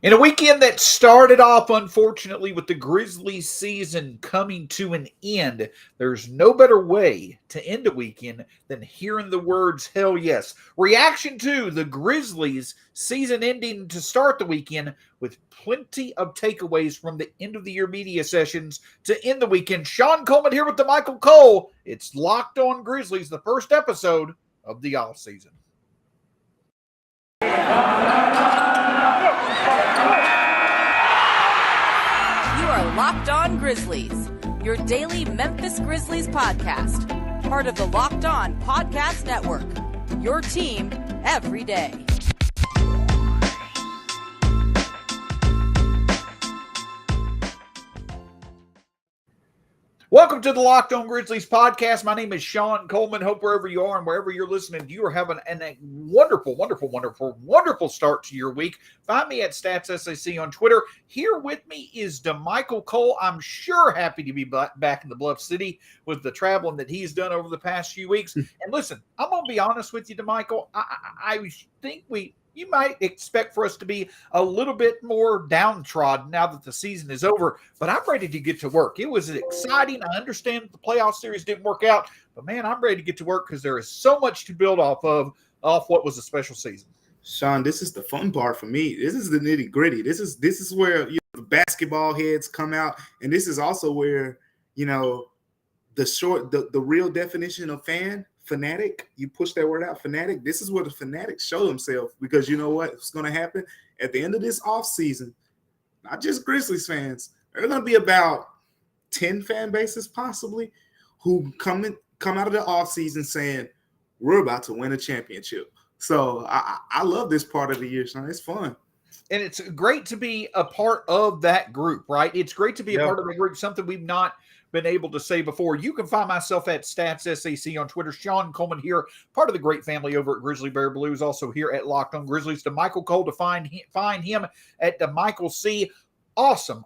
In a weekend that started off, unfortunately, with the Grizzlies season coming to an end, there's no better way to end a weekend than hearing the words, hell yes. Reaction to the Grizzlies season ending to start the weekend with plenty of takeaways from the end of the year media sessions to end the weekend. Shawn Coleman here with Damichael Cole. It's Locked On Grizzlies, the first episode of the offseason. Locked On Grizzlies, your daily Memphis Grizzlies podcast. Part of the Locked On Podcast Network, your team every day. Welcome to the Locked On Grizzlies podcast. My name is Shawn Coleman. Hope wherever you are and wherever you're listening, you are having a wonderful start to your week. Find me at StatsSAC on Twitter. Here with me is Damichael Cole. I'm sure happy to be back in the Bluff City with the traveling that he's done over the past few weeks. And listen, I'm going to be honest with you, Damichael. I think you might expect for us to be a little bit more downtrodden now that the season is over, but I'm ready to get to work. It was exciting. I understand that the playoff series didn't work out, but man, I'm ready to get to work because there is so much to build off what was a special season. Shawn, this is the fun part for me. This is the nitty gritty. This is where the basketball heads come out, and this is also where the real definition of fanatic, you push that word out, fanatic. This is where the fanatics show themselves, because you know what's going to happen at the end of this offseason. Not just Grizzlies fans. There are going to be about 10 fan bases possibly who come out of the offseason saying, we're about to win a championship. So I love this part of the year, Shawn. It's fun. And it's great to be a part of that group, right? It's great to be a part of the group, something we've not been able to say before. You can find myself at StatsSAC on Twitter. Shawn Coleman here, part of the great family over at Grizzly Bear Blues, also here at Locked On Grizzlies. Damichael Cole, to find him at Damichael C. Awesome,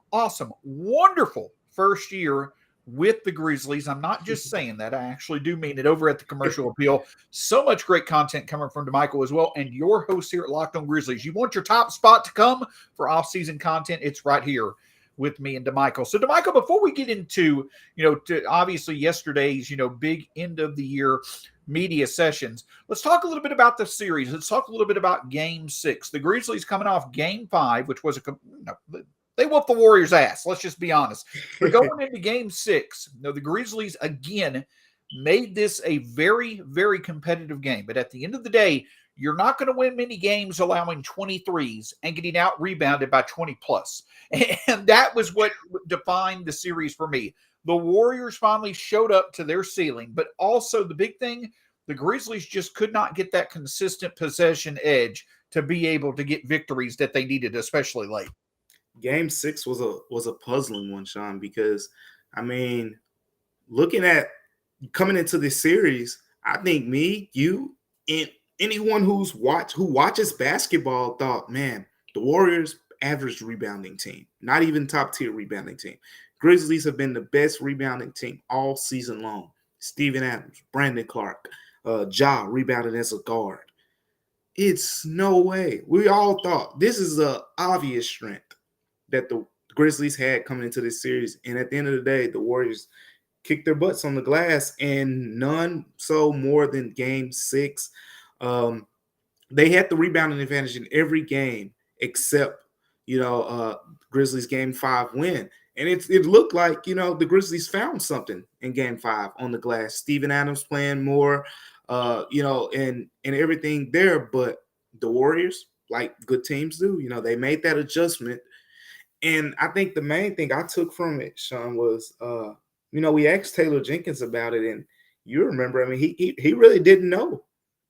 wonderful first year with the Grizzlies. I'm not just saying that. I actually do mean it. Over at the Commercial Appeal. So much great content coming from Damichael as well, and your host here at Locked On Grizzlies. You want your top spot to come for off-season content? It's right here with me and Damichael. So Damichael, before we get into, obviously yesterday's, big end of the year media sessions, let's talk a little bit about the series. Let's talk a little bit about Game 6. The Grizzlies coming off Game 5, which was they whooped the Warriors' ass. Let's just be honest. But going into Game 6, the Grizzlies again made this a very, very competitive game. But at the end of the day, you're not going to win many games allowing 23s and getting out rebounded by 20 plus. And that was what defined the series for me. The Warriors finally showed up to their ceiling, but also the big thing, the Grizzlies just could not get that consistent possession edge to be able to get victories that they needed, especially late. Game 6 was a puzzling one, Shawn, because looking at coming into this series, I think me, you, and anyone who watches basketball thought, man, the Warriors average rebounding team, not even top tier rebounding team. Grizzlies have been the best rebounding team all season long. Steven Adams, Brandon Clark, Ja rebounded as a guard. It's no way. We all thought this is an obvious strength that the Grizzlies had coming into this series. And at the end of the day, the Warriors kicked their butts on the glass, and none so more than Game 6. They had the rebounding advantage in every game except, Grizzlies Game 5 win. And it looked like, the Grizzlies found something in Game 5 on the glass. Steven Adams playing more, and everything there. But the Warriors, like good teams do, they made that adjustment. And I think the main thing I took from it, Shawn, was, we asked Taylor Jenkins about it, and you remember, he really didn't know.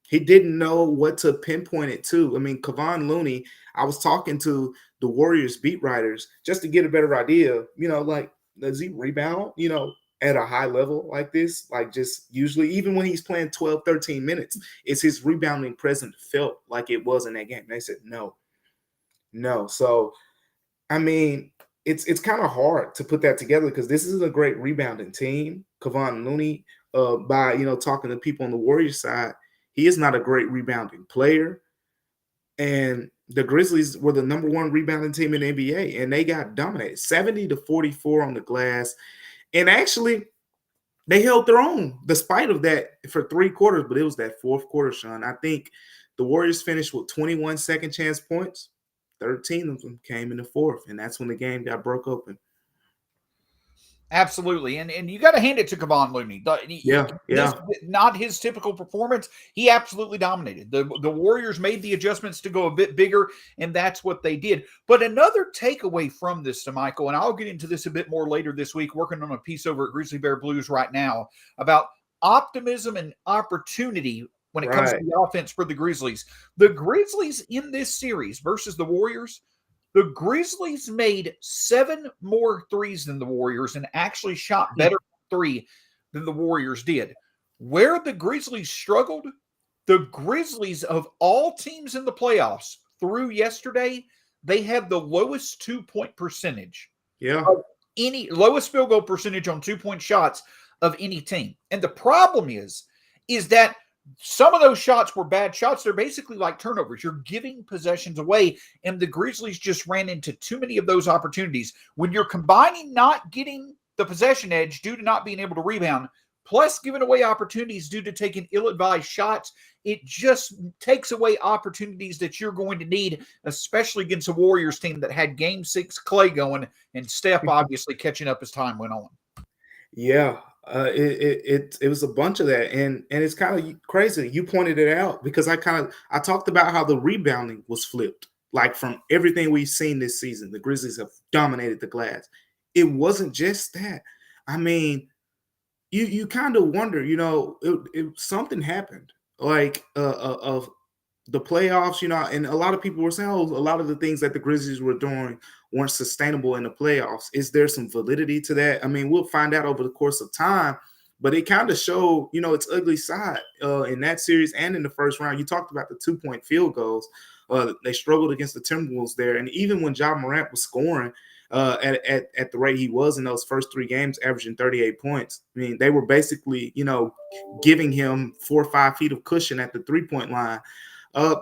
He didn't know what to pinpoint it to. Kevon Looney, I was talking to the Warriors beat writers just to get a better idea, does he rebound, at a high level like this? Like, just usually, even when he's playing 12, 13 minutes, is his rebounding presence felt like it was in that game? And they said, no. So, it's kind of hard to put that together because this is a great rebounding team. Kevon Looney, by, talking to people on the Warriors side, he is not a great rebounding player. And the Grizzlies were the number one rebounding team in the NBA, and they got dominated 70-44 on the glass. And actually, they held their own despite of that for 3 quarters, but it was that fourth quarter, Shawn. I think the Warriors finished with 21 second chance points. 13 of them came in the fourth, and that's when the game got broke open. Absolutely. And you got to hand it to Kevon Looney. Not his typical performance. He absolutely dominated. The Warriors made the adjustments to go a bit bigger, and that's what they did. But another takeaway from this, Damichael, and I'll get into this a bit more later this week, working on a piece over at Grizzly Bear Blues right now about optimism and opportunity when it comes to the offense for the Grizzlies. The Grizzlies in this series versus the Warriors, the Grizzlies made 7 more threes than the Warriors and actually shot better three than the Warriors did. Where the Grizzlies struggled, the Grizzlies of all teams in the playoffs through yesterday, they had the lowest 2-point percentage. Lowest field goal percentage on 2-point shots of any team. And the problem is that some of those shots were bad shots. They're basically like turnovers. You're giving possessions away, and the Grizzlies just ran into too many of those opportunities. When you're combining not getting the possession edge due to not being able to rebound, plus giving away opportunities due to taking ill-advised shots, it just takes away opportunities that you're going to need, especially against a Warriors team that had Game 6 Clay going and Steph obviously catching up as time went on. Yeah. It was a bunch of that, and it's kind of crazy. You pointed it out because I talked about how the rebounding was flipped. Like from everything we've seen this season, the Grizzlies have dominated the glass. It wasn't just that. I mean, you kind of wonder, something happened like of the playoffs, and a lot of people were saying, a lot of the things that the Grizzlies were doing weren't sustainable in the playoffs. Is there some validity to that? I mean, we'll find out over the course of time, but it kind of showed, its ugly side in that series and in the first round. You talked about the 2-point field goals. They struggled against the Timberwolves there. And even when Ja Morant was scoring at the rate he was in those first 3 games, averaging 38 points, I mean, they were basically, giving him 4 or 5 feet of cushion at the 3-point line.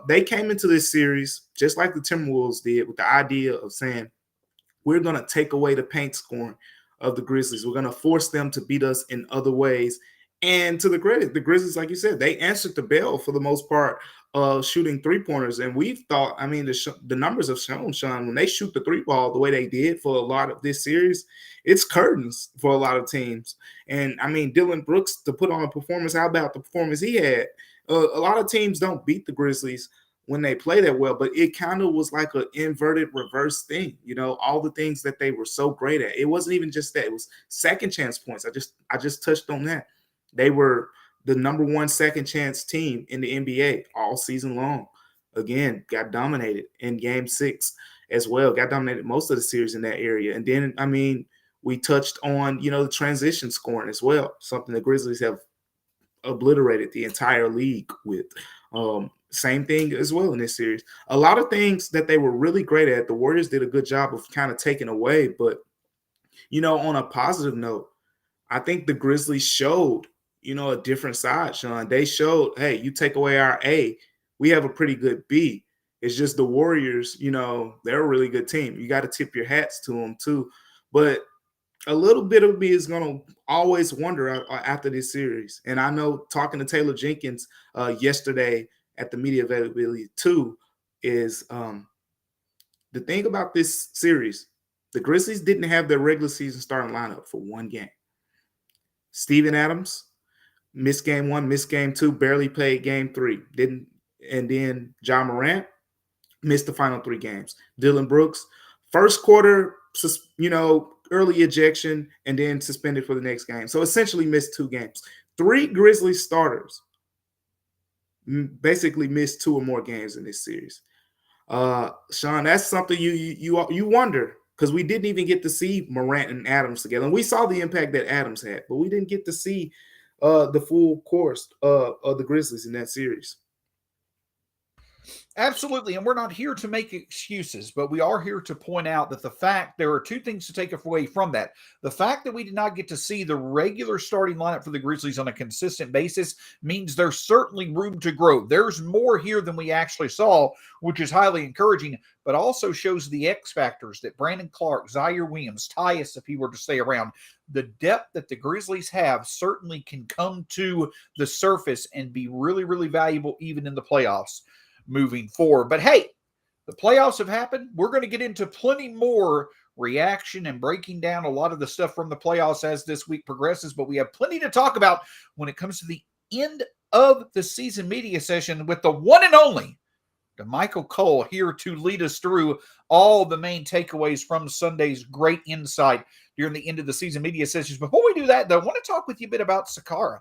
They came into this series just like the Timberwolves did, with the idea of saying, we're going to take away the paint scoring of the Grizzlies. We're going to force them to beat us in other ways. And to the credit, the Grizzlies, like you said, they answered the bell for the most part, shooting 3-pointers. And we've thought, I mean, the numbers have shown, Shawn, when they shoot the 3-ball the way they did for a lot of this series, it's curtains for a lot of teams. And I mean, Dillon Brooks, to put on a performance, how about the performance he had? A lot of teams don't beat the Grizzlies when they play that well, but it kind of was like an inverted reverse thing, all the things that they were so great at. It wasn't even just that, it was second chance points. I just touched on that. They were the number 1 second chance team in the NBA all season long. Again, got dominated in Game 6 as well, got dominated most of the series in that area. And then, I mean, we touched on, the transition scoring as well, something the Grizzlies have obliterated the entire league with. Same thing as well in this series. A lot of things that they were really great at, the Warriors did a good job of kind of taking away. But, on a positive note, I think the Grizzlies showed, a different side, Shawn. They showed, hey, you take away our A, we have a pretty good B. It's just the Warriors, they're a really good team. You got to tip your hats to them too. But a little bit of me is going to always wonder after this series. And I know talking to Taylor Jenkins yesterday at the media availability too is the thing about this series, the Grizzlies didn't have their regular season starting lineup for 1 game. Steven Adams missed Game 1, missed Game 2, barely played Game 3. And then Ja Morant missed the final 3 games. Dillon Brooks, first quarter, early ejection, and then suspended for the next game. So essentially missed 2 games. 3 Grizzlies starters basically missed 2 or more games in this series. Shawn, that's something you wonder, because we didn't even get to see Morant and Adams together. And we saw the impact that Adams had, but we didn't get to see the full course of the Grizzlies in that series. Absolutely. And we're not here to make excuses, but we are here to point out that the fact there are two things to take away from that. The fact that we did not get to see the regular starting lineup for the Grizzlies on a consistent basis means there's certainly room to grow. There's more here than we actually saw, which is highly encouraging, but also shows the X factors that Brandon Clark, Zaire Williams, Tyus, if he were to stay around, the depth that the Grizzlies have certainly can come to the surface and be really, really valuable even in the playoffs moving forward. But hey, the playoffs have happened. We're going to get into plenty more reaction and breaking down a lot of the stuff from the playoffs as this week progresses, but we have plenty to talk about when it comes to the end of the season media session with the one and only Damichael Cole here to lead us through all the main takeaways from Sunday's great insight during the end of the season media sessions. Before we do that, though, I want to talk with you a bit about Sakara.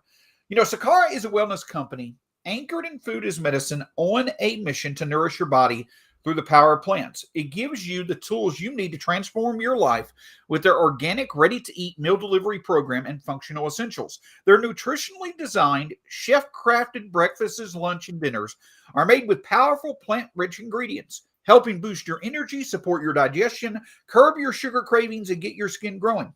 Sakara is a wellness company anchored in food as medicine on a mission to nourish your body through the power of plants. It gives you the tools you need to transform your life with their organic, ready-to-eat meal delivery program and functional essentials. Their nutritionally designed, chef-crafted breakfasts, lunch, and dinners are made with powerful plant-rich ingredients, helping boost your energy, support your digestion, curb your sugar cravings, and get your skin glowing.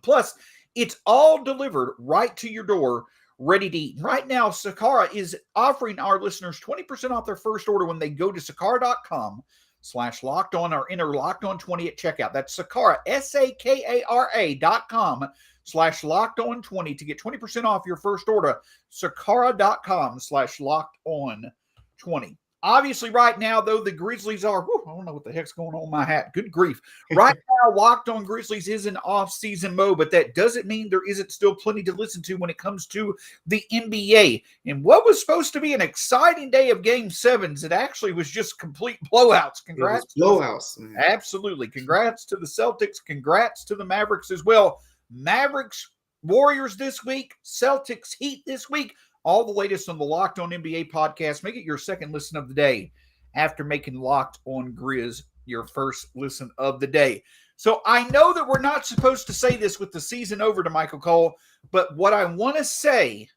Plus, it's all delivered right to your door, ready to eat. Right now, Sakara is offering our listeners 20% off their first order when they go to sakara.com/locked on or enter locked on 20 at checkout. That's Sakara, SAKARA.com/locked on 20 to get 20% off your first order. Sakara.com/locked on 20. Obviously, right now, though, the Grizzlies are, I don't know what the heck's going on with my hat. Good grief. Right now, Locked On Grizzlies is in off-season mode, but that doesn't mean there isn't still plenty to listen to when it comes to the NBA. And what was supposed to be an exciting day of Game 7s, it actually was just complete blowouts. Congrats. Blowouts. Absolutely. Congrats to the Celtics. Congrats to the Mavericks as well. Mavericks, Warriors this week. Celtics, Heat this week. All the latest on the Locked On NBA podcast. Make it your second listen of the day after making Locked On Grizz your first listen of the day. So I know that we're not supposed to say this with the season over Damichael Cole, but what I want to say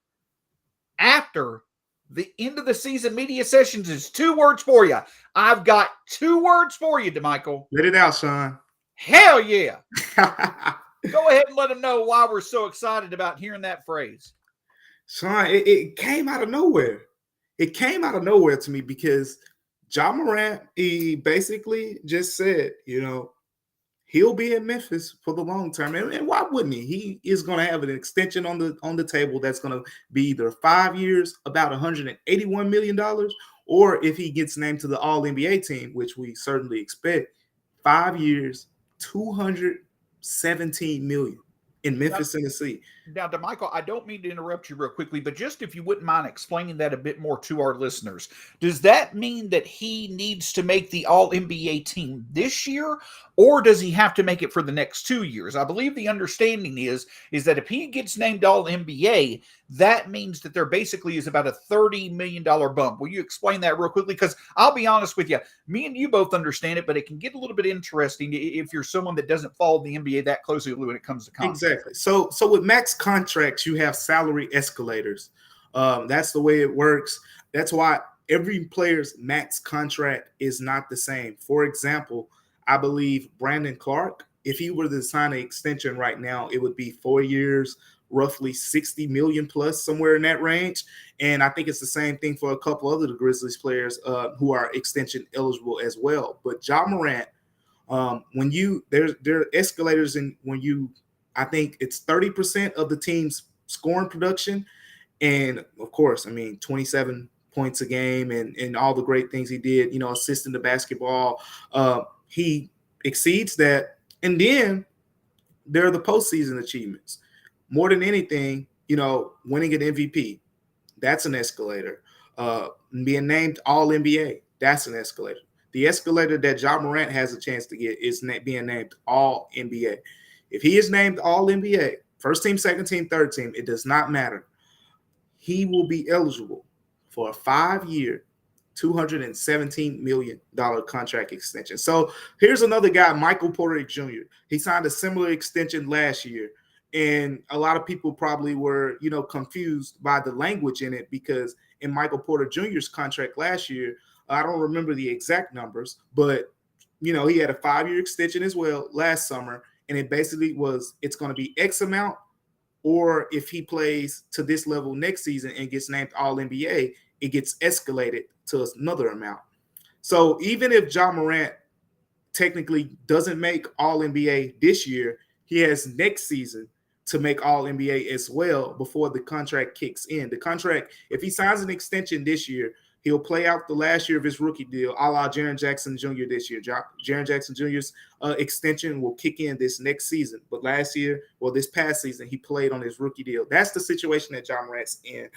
after the end of the season media sessions is two words for you. I've got two words for you, Damichael. Let it out, Shawn. Hell yeah. Go ahead and let them know why we're so excited about hearing that phrase. Shawn, it came out of nowhere. It came out of nowhere to me because John Morant, he basically just said, he'll be in Memphis for the long term. And why wouldn't he? He is going to have an extension on the table that's going to be either 5 years, about $181 million, or if he gets named to the All-NBA team, which we certainly expect, 5 years, $217 million. In Memphis, Tennessee. Now, Damichael, I don't mean to interrupt you real quickly, but just if you wouldn't mind explaining that a bit more to our listeners, does that mean that he needs to make the All-NBA team this year, or does he have to make it for the next 2 years? I believe the understanding is that if he gets named All-NBA, that means that there basically is about a $30 million bump. Will you explain that real quickly? Because I'll be honest with you, me and you both understand it, but it can get a little bit interesting if you're someone that doesn't follow the NBA that closely when it comes to contracts. Exactly. So with max contracts, you have salary escalators. That's the way it works. That's why every player's max contract is not the same. For example, I believe Brandon Clark, if he were to sign an extension right now, it would be 4 years, roughly 60 million plus, somewhere in that range. And I think it's the same thing for a couple other Grizzlies players who are extension eligible as well. But Ja Morant, there are escalators I think it's 30% of the team's scoring production. And of course, 27 points a game and all the great things he did, assisting the basketball. He exceeds that. And then there are the postseason achievements. More than anything, winning an MVP, that's an escalator. Being named All-NBA, that's an escalator. The escalator that Ja Morant has a chance to get is being named All-NBA. If he is named All-NBA, first team, second team, third team, it does not matter. He will be eligible for a 5-year, $217 million contract extension. So here's another guy, Michael Porter Jr. He signed a similar extension last year. And a lot of people probably were, confused by the language in it, because in Michael Porter Jr.'s contract last year, I don't remember the exact numbers, but, he had a 5-year extension as well last summer. And it basically was, it's going to be X amount, or if he plays to this level next season and gets named All-NBA, it gets escalated to another amount. So even if Ja Morant technically doesn't make All-NBA this year, he has next season to make All-NBA as well before the contract kicks in. The contract, if he signs an extension this year, he'll play out the last year of his rookie deal, a la Jaren Jackson Jr. this year. Jaren Jackson Jr.'s extension will kick in this next season. But this past season, he played on his rookie deal. That's the situation that Ja Morant's in.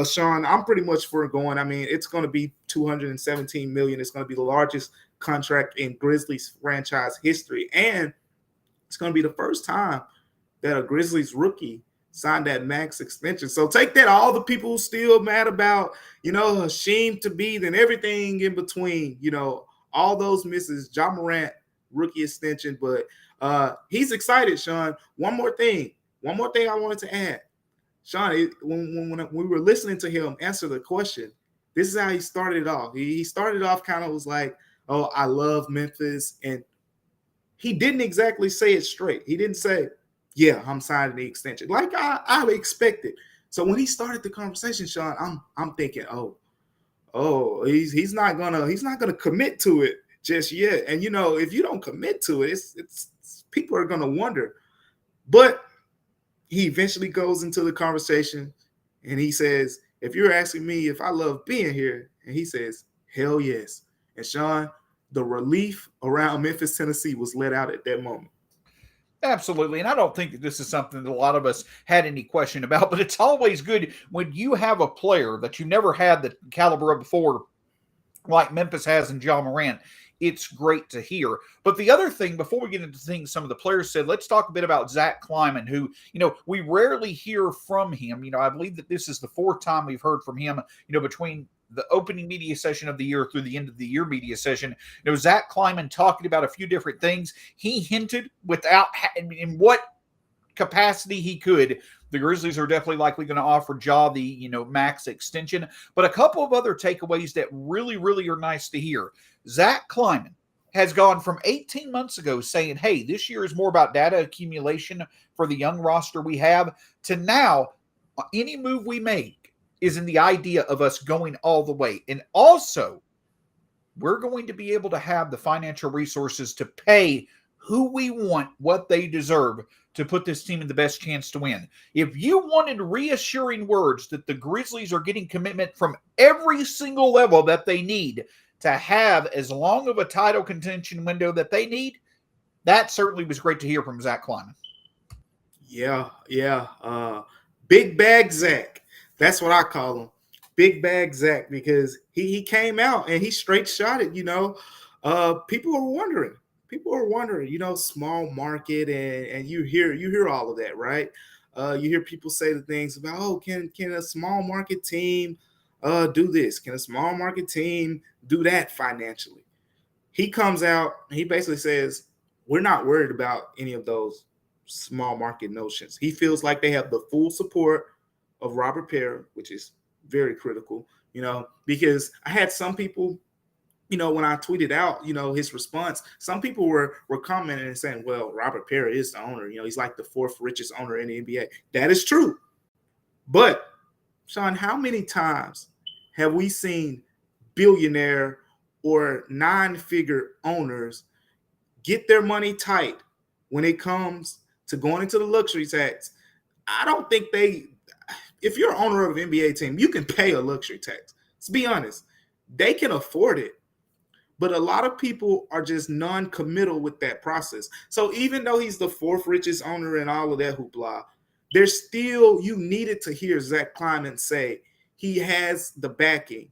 Shawn, I'm pretty much for going. I mean, it's going to be $217 million. It's going to be the largest contract in Grizzlies franchise history. And it's going to be the first time that a Grizzlies rookie signed that max extension. So take that, all the people still mad about, Hasheem Thabeet and everything in between, all those misses. Ja Morant rookie extension, but he's excited, Shawn. One more thing I wanted to add. Shawn, when we were listening to him answer the question, this is how he started it off. He started off kind of was like, oh, I love Memphis. And he didn't exactly say it straight. He didn't say, yeah, I'm signing the extension, like I expected. So when he started the conversation, Shawn, I'm thinking, he's not gonna commit to it just yet. And if you don't commit to it, it's people are gonna wonder. But he eventually goes into the conversation and he says, if you're asking me if I love being here, and he says, hell yes. And Shawn, the relief around Memphis, Tennessee was let out at that moment. Absolutely. And I don't think that this is something that a lot of us had any question about, but it's always good when you have a player that you never had the caliber of before, like Memphis has in Ja Morant. It's great to hear. But the other thing, before we get into things some of the players said, let's talk a bit about Zach Kleiman, who, we rarely hear from him. I believe that this is the 4th time we've heard from him, between the opening media session of the year through the end of the year media session. Zach Kleiman talking about a few different things. He hinted in what capacity he could, the Grizzlies are definitely likely going to offer Ja the, max extension. But a couple of other takeaways that really, really are nice to hear. Zach Kleiman has gone from 18 months ago saying, hey, this year is more about data accumulation for the young roster we have, to now any move we make is in the idea of us going all the way. And also, we're going to be able to have the financial resources to pay who we want what they deserve to put this team in the best chance to win. If you wanted reassuring words that the Grizzlies are getting commitment from every single level that they need to have as long of a title contention window that they need, that certainly was great to hear from Zach Kleiman. Yeah. Big bag Zach. That's what I call him. Big bag Zach, because he came out and he straight shot it, people are wondering. Small market, and you hear all of that, right? You hear people say the things about, can a small market team do this? Can a small market team do that financially? He comes out and he basically says, we're not worried about any of those small market notions. He feels like they have the full support of Robert Perry, which is very critical, because I had some people, when I tweeted out, his response, some people were commenting and saying, well, Robert Perry is the owner. He's like the 4th richest owner in the NBA. That is true. But, Shawn, how many times have we seen billionaire or 9-figure owners get their money tight when it comes to going into the luxury tax? I don't think if you're an owner of an NBA team, you can pay a luxury tax. Let's be honest. They can afford it. But a lot of people are just non-committal with that process. So even though he's the 4th richest owner and all of that hoopla, there's still, you needed to hear Zach Kleiman say he has the backing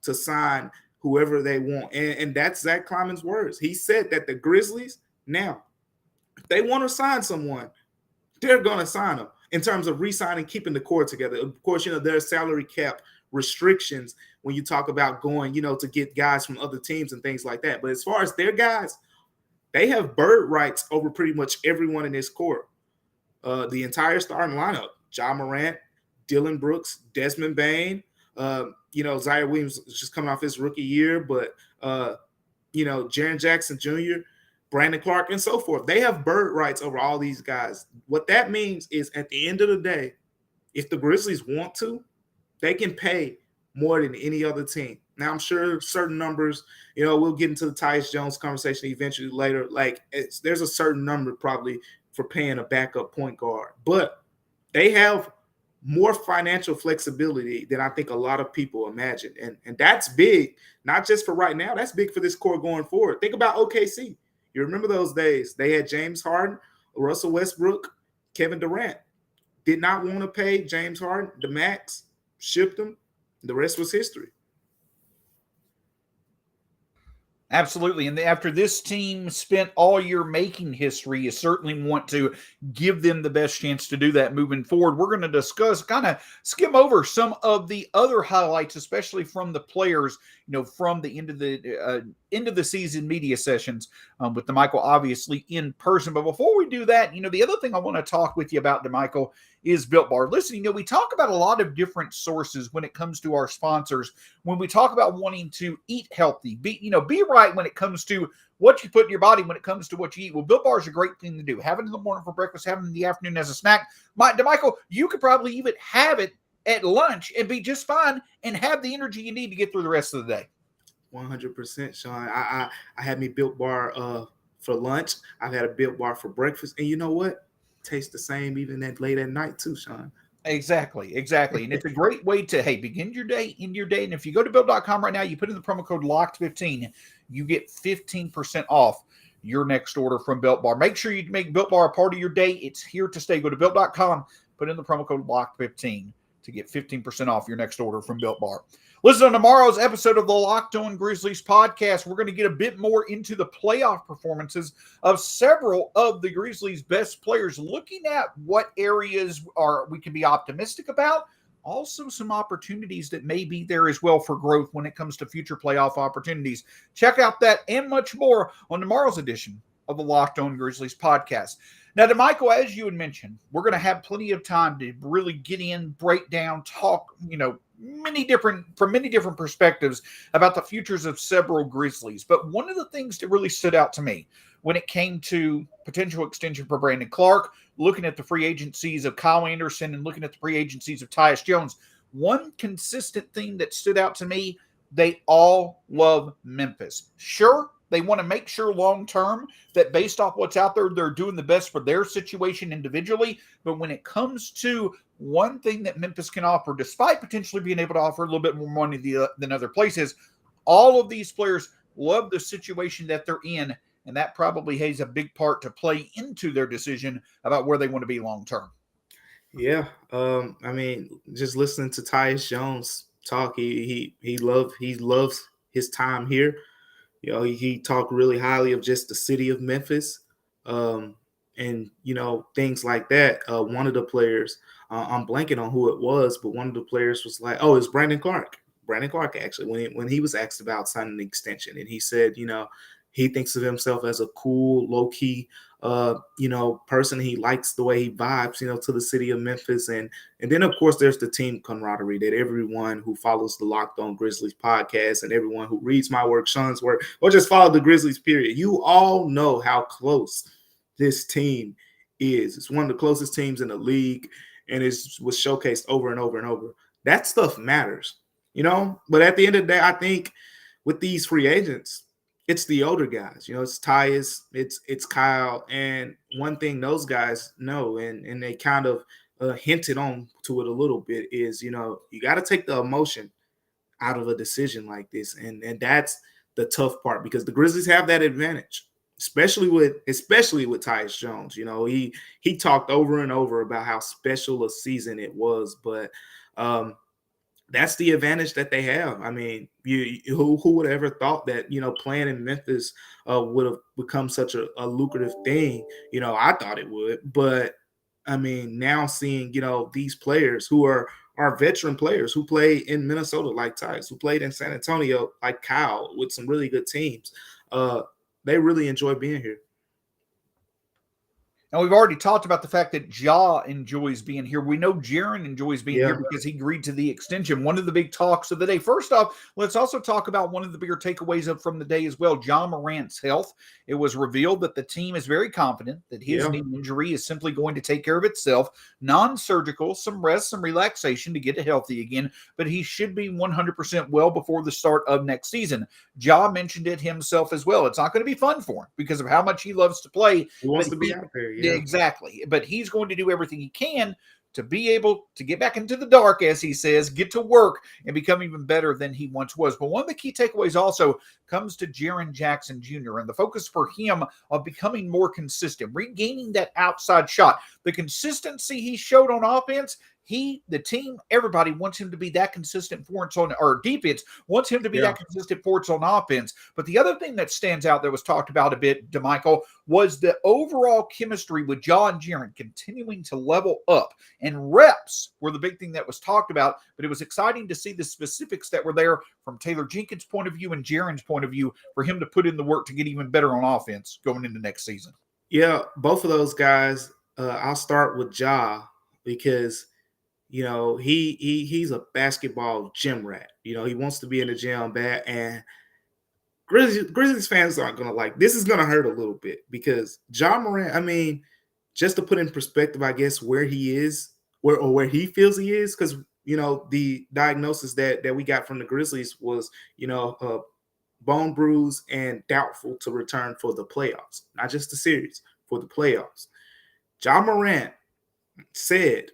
to sign whoever they want. And that's Zach Kleiman's words. He said that the Grizzlies, now, if they want to sign someone, they're going to sign them. In terms of re-signing, keeping the core together. Of course, there's salary cap restrictions when you talk about going, to get guys from other teams and things like that. But as far as their guys, they have bird rights over pretty much everyone in this core. the entire starting lineup: John Morant, Dylan Brooks, Desmond Bane. Zaire Williams is just coming off his rookie year, but Jaren Jackson Jr., Brandon Clark, and so forth. They have bird rights over all these guys. What that means is, at the end of the day, if the Grizzlies want to, they can pay more than any other team. Now, I'm sure certain numbers, we'll get into the Tyus Jones conversation eventually later. There's a certain number probably for paying a backup point guard, but they have more financial flexibility than I think a lot of people imagine. And that's big, not just for right now. That's big for this core going forward. Think about OKC. You remember those days. They had James Harden, Russell Westbrook, Kevin Durant. Did not want to pay James Harden the max, shipped him. The rest was history. Absolutely. And after this team spent all year making history, you certainly want to give them the best chance to do that moving forward. We're going to discuss, kind of skim over some of the other highlights, especially from the players, from the end of the season media sessions with Damichael, obviously in person. But before we do that, the other thing I want to talk with you about, Damichael, is Built Bar. Listen, we talk about a lot of different sources when it comes to our sponsors. When we talk about wanting to eat healthy, be right when it comes to what you put in your body, when it comes to what you eat. Well, Built Bar is a great thing to do. Have it in the morning for breakfast, have it in the afternoon as a snack. Damichael, you could probably even have it at lunch and be just fine and have the energy you need to get through the rest of the day. 100%, Shawn. I had me Built Bar for lunch. I've had a Built Bar for breakfast. And you know what? Tastes the same even late at night too, Shawn. Exactly. And it's a great way to, begin your day, end your day. And if you go to built.com right now, you put in the promo code LOCKED15, you get 15% off your next order from Built Bar. Make sure you make Built Bar a part of your day. It's here to stay. Go to built.com, put in the promo code LOCKED15 to get 15% off your next order from Built Bar. Listen, on tomorrow's episode of the Locked On Grizzlies podcast, we're going to get a bit more into the playoff performances of several of the Grizzlies' best players, looking at what areas we can be optimistic about, also some opportunities that may be there as well for growth when it comes to future playoff opportunities. Check out that and much more on tomorrow's edition of the Locked On Grizzlies podcast. Now, Damichael, as you had mentioned, we're going to have plenty of time to really get in, break down, talk, many different perspectives about the futures of several Grizzlies. But one of the things that really stood out to me when it came to potential extension for Brandon Clark, looking at the free agencies of Kyle Anderson and looking at the free agencies of Tyus Jones, one consistent thing that stood out to me, they all love Memphis. Sure, they want to make sure long-term that based off what's out there, they're doing the best for their situation individually. But when it comes to one thing that Memphis can offer, despite potentially being able to offer a little bit more money than other places, all of these players love the situation that they're in, and that probably has a big part to play into their decision about where they want to be long-term. Yeah, just listening to Tyus Jones talk, he loves his time here. He talked really highly of just the city of Memphis, and things like that. One of the players, I'm blanking on who it was, but one of the players was like, "Oh, it's Brandon Clark." Brandon Clark, actually, when he was asked about signing an extension, and he said, he thinks of himself as a cool, low key, person. He likes the way he vibes, to the city of Memphis. And then, of course, there's the team camaraderie that everyone who follows the Locked On Grizzlies podcast and everyone who reads my work, Shawn's work, or just follow the Grizzlies, period. You all know how close this team is. It's one of the closest teams in the league, and it was showcased over and over and over. That stuff matters, But at the end of the day, I think with these free agents, it's the older guys, it's Tyus, it's Kyle. And one thing those guys know, and they kind of hinted on to it a little bit, is, you got to take the emotion out of a decision like this. And that's the tough part, because the Grizzlies have that advantage, especially with Tyus Jones. He talked over and over about how special a season it was, but that's the advantage that they have. I mean, who would have ever thought that, playing in Memphis would have become such a lucrative thing? I thought it would. But, I mean, now seeing, these players who are veteran players who play in Minnesota like Tyus, who played in San Antonio like Kyle with some really good teams, they really enjoy being here. And we've already talked about the fact that Ja enjoys being here. We know Jaren enjoys being here because he agreed to the extension. One of the big talks of the day. First off, let's also talk about one of the bigger takeaways up from the day as well, Ja Morant's health. It was revealed that the team is very confident that his knee injury is simply going to take care of itself. Non-surgical, some rest, some relaxation to get healthy again, but he should be 100% well before the start of next season. Ja mentioned it himself as well. It's not going to be fun for him because of how much he loves to play. He wants to be out there. Yeah. Exactly. But he's going to do everything he can to be able to get back into the dark, as he says, get to work and become even better than he once was. But one of the key takeaways also comes to Jaren Jackson Jr. and the focus for him of becoming more consistent, regaining that outside shot. The consistency he showed on offense, the team, everybody wants him to be that consistent force on, or defense wants him to be that consistent force on offense. But the other thing that stands out that was talked about a bit, Damichael, was the overall chemistry with Ja and Jaren continuing to level up. And reps were the big thing that was talked about, but it was exciting to see the specifics that were there from Taylor Jenkins' point of view and Jaren's point of view for him to put in the work to get even better on offense going into next season. Yeah, both of those guys, I'll start with Ja because he's a basketball gym rat. He wants to be in the gym bad, and Grizzlies fans aren't going to like this. Is going to hurt a little bit because Ja Morant, I mean, just to put in perspective, I guess, where he is, where he feels he is, because, the diagnosis that we got from the Grizzlies was, bone bruise and doubtful to return for the playoffs, not just the series, for the playoffs. Ja Morant said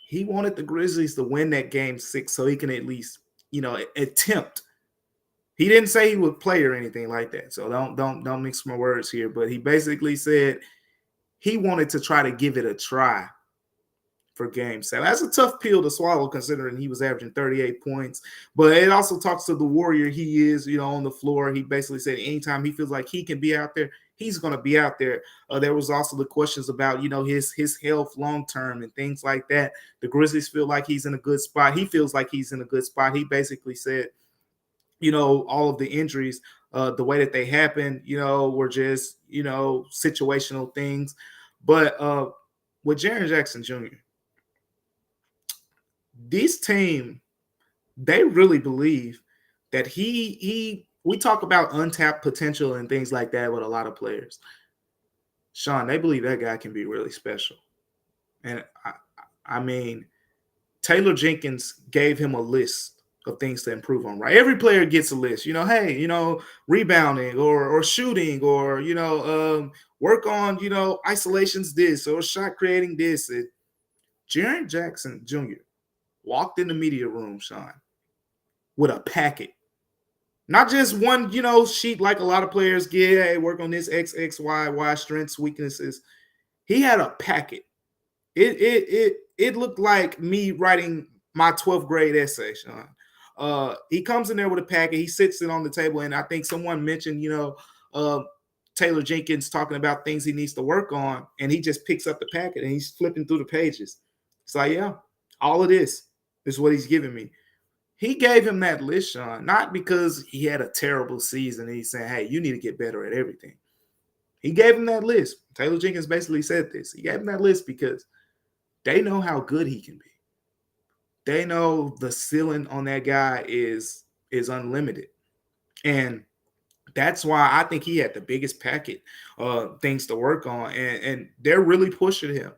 he wanted the Grizzlies to win that game 6 so he can at least, attempt. He didn't say he would play or anything like that. So don't mix my words here. But he basically said he wanted to try to give it a try for game 7. That's a tough pill to swallow considering he was averaging 38 points. But it also talks to the warrior he is, on the floor. He basically said anytime he feels like he can be out there, he's going to be out there. There was also the questions about, his health long-term and things like that. The Grizzlies feel like he's in a good spot. He feels like he's in a good spot. He basically said, all of the injuries, the way that they happen, were just, situational things. But with Jaren Jackson Jr., this team, they really believe that we talk about untapped potential and things like that with a lot of players. Shawn, they believe that guy can be really special. And I mean, Taylor Jenkins gave him a list of things to improve on, right? Every player gets a list, rebounding or shooting or, work on, isolations this or shot creating this. Jaren Jackson Jr. walked in the media room, Shawn, with a packet. Not just one, sheet like a lot of players get. Hey, work on this X, X, Y, strengths, weaknesses. He had a packet. It looked like me writing my 12th grade essay, Shawn. He comes in there with a packet. He sits it on the table, and I think someone mentioned, Taylor Jenkins talking about things he needs to work on, and he just picks up the packet and he's flipping through the pages. It's like, yeah, all of this is what he's giving me. He gave him that list, Shawn, not because he had a terrible season and he's saying, hey, you need to get better at everything. He gave him that list. Taylor Jenkins basically said this. He gave him that list because they know how good he can be. They know the ceiling on that guy is unlimited. And that's why I think he had the biggest packet things to work on. And they're really pushing him.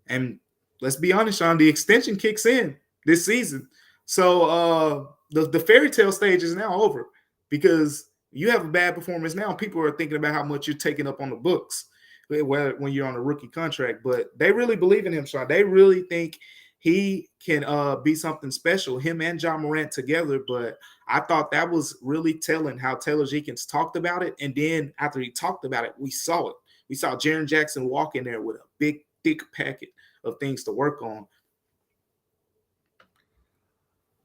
And let's be honest, Shawn, the extension kicks in this season. So the fairy tale stage is now over because you have a bad performance now. People are thinking about how much you're taking up on the books when you're on a rookie contract. But they really believe in him, Shawn. They really think he can be something special, him and Ja Morant together. But I thought that was really telling how Taylor Jenkins talked about it. And then after he talked about it, we saw it. We saw Jaren Jackson walk in there with a big, thick packet of things to work on.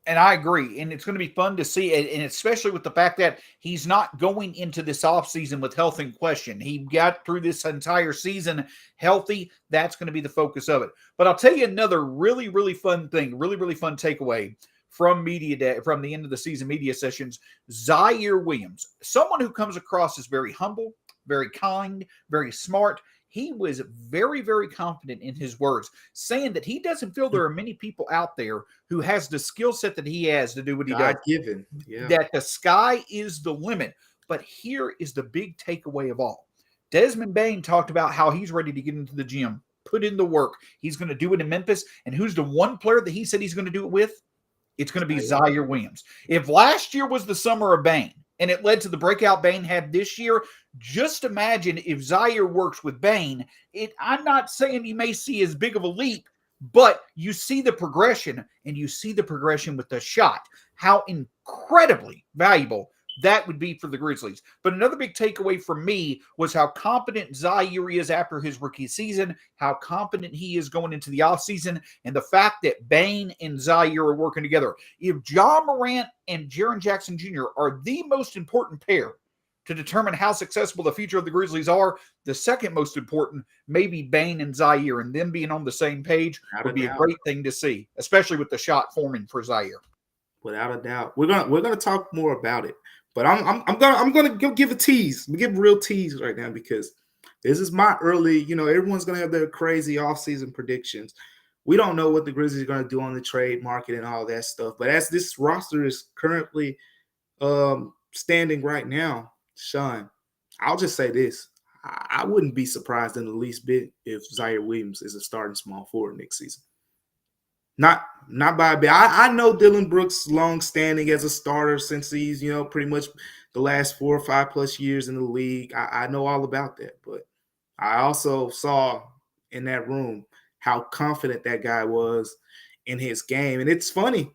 And I agree. And it's going to be fun to see, and especially with the fact that he's not going into this offseason with health in question. He got through this entire season healthy. That's going to be the focus of it. But I'll tell you another really, really fun thing, really, really fun takeaway from media day, from the end of the season media sessions. Zaire Williams, someone who comes across as very humble, very kind, very smart. he was very, very confident in his words, saying that he doesn't feel there are many people out there who has the skill set that he has to do what he does. God-given, yeah. That the sky is the limit. But here is the big takeaway of all. Desmond Bane talked about how he's ready to get into the gym, put in the work. He's going to do it in Memphis. And who's the one player that he said he's going to do it with? It's going to be Zaire Williams. If last year was the summer of Bane, and it led to the breakout Bane had this year, just imagine if Zaire works with Bane. I'm not saying you may see as big of a leap, but you see the progression, and you see the progression with the shot. How incredibly valuable that would be for the Grizzlies. But another big takeaway for me was how confident Zaire is after his rookie season, how confident he is going into the offseason, and the fact that Bane and Zaire are working together. If John Morant and Jaren Jackson Jr. are the most important pair to determine how successful the future of the Grizzlies are, the second most important, maybe Bane and Zaire, and them being on the same page would be a great thing to see, especially with the shot forming for Zaire. Without a doubt. We're gonna talk more about it. But I'm gonna give a tease. We give a real tease right now because this is my early. Everyone's gonna have their crazy offseason predictions. We don't know what the Grizzlies are gonna do on the trade market and all that stuff. But as this roster is currently standing right now, Shawn, I'll just say this: I wouldn't be surprised in the least bit if Zaire Williams is a starting small forward next season. Not by a bit. I know Dylan Brooks long standing as a starter since he's, pretty much the last 4 or 5 plus years in the league. I know all about that. But I also saw in that room how confident that guy was in his game. And it's funny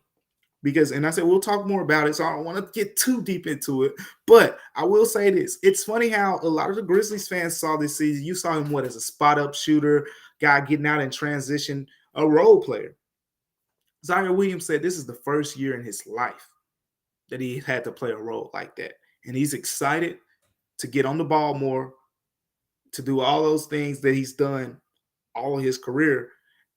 because, and I said, we'll talk more about it, so I don't want to get too deep into it. But I will say this. It's funny how a lot of the Grizzlies fans saw this season. You saw him, as a spot-up shooter, guy getting out in transition, a role player. Zaire Williams said this is the first year in his life that he had to play a role like that. And he's excited to get on the ball more, to do all those things that he's done all of his career,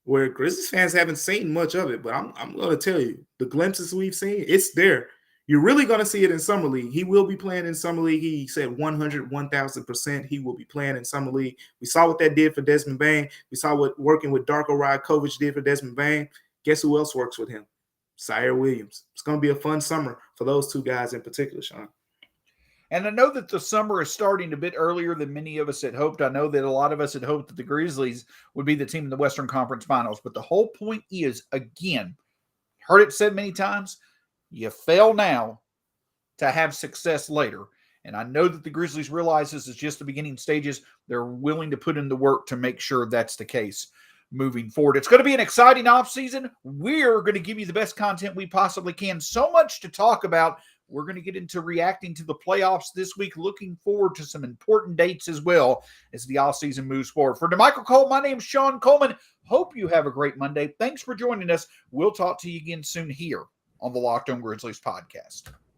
where Grizzlies fans haven't seen much of it. But I'm going to tell you, the glimpses we've seen, it's there. You're really going to see it in Summer League. He will be playing in Summer League. He said 1,000% he will be playing in Summer League. We saw what that did for Desmond Bane. We saw what working with Darko Rajakovic did for Desmond Bane. Guess who else works with him? Zaire Williams. It's going to be a fun summer for those two guys in particular, Shawn. And I know that the summer is starting a bit earlier than many of us had hoped. I know that a lot of us had hoped that the Grizzlies would be the team in the Western Conference Finals. But the whole point is, again, heard it said many times, you fail now to have success later. And I know that the Grizzlies realize this is just the beginning stages. They're willing to put in the work to make sure that's the case moving forward. It's going to be an exciting offseason. We're going to give you the best content we possibly can. So much to talk about. We're going to get into reacting to the playoffs this week. Looking forward to some important dates as well as the offseason moves forward. For Damichael Cole, my name is Shawn Coleman. Hope you have a great Monday. Thanks for joining us. We'll talk to you again soon here on the Locked On Grizzlies podcast.